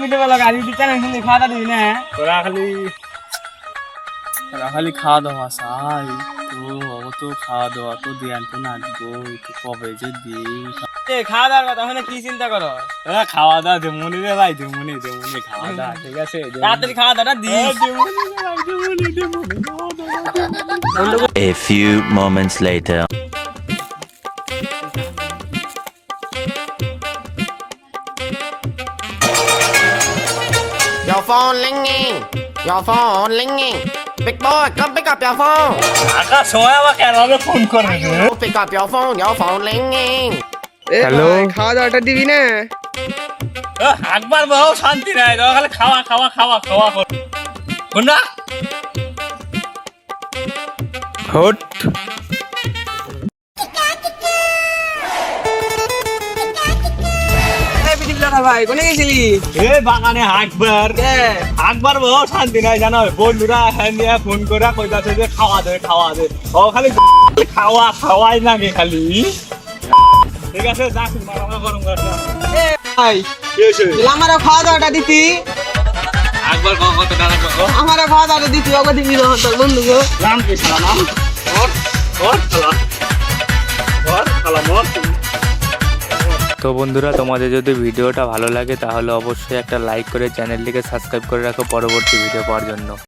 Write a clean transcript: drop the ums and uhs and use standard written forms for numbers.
Video বানালো গাড়ি দিতে না শুনি খাওয়া দিবি না তোরা খালি খাওয়া দাওয়া চাই তো খাওয়া দাওয়া তো দেন তো না গো একটু কবে যে দিই খাওয়া দাওয়ার কথা ওখানে কি চিন্তা করো খাওয়া দাওয়া দেমনি রে ভাই দেমনি খাওয়া দাওয়া ঠিক আছে রাত্রি খাওয়া দাওয়াটা দিই A few moments later. Your phone ringing. Your phone ringing. Big boy, come pick up your phone. আকাশ সময় আবার কেন ফোন করে Oh, pick up your phone. Your phone ringing. Hello খাওয়া দাওয়াটা দিবি না একবার বহু শান্তি নাই তো খালি খাওয়া কোন না হট ভাই কোনে গেছিলি এ বাগানে একবার বহু শান্তি নাই জানো বন্ধুরা হ্যাঁ নিয়ে ফোন করে কইতাছে যে খাওয়া দে ও খালি খাওয়াই লাগে খালি ঠিক আছে যাক মারা গরম করছ ভাই আমারও খাওয়া দাওয়াটা দিতি একবার কত টাকা কো আমারও খাওয়া দাওয়াটা দিতি ওকে দিবি না তোর বন্ধুকে নাম কি সালা নাম খালা মত তো বন্ধুরা তোমাদের যদি ভিডিওটা ভালো লাগে তাহলে অবশ্যই একটা লাইক করে চ্যানেলটিকে সাবস্ক্রাইব করে রাখো পরবর্তী ভিডিও পাওয়ার জন্য।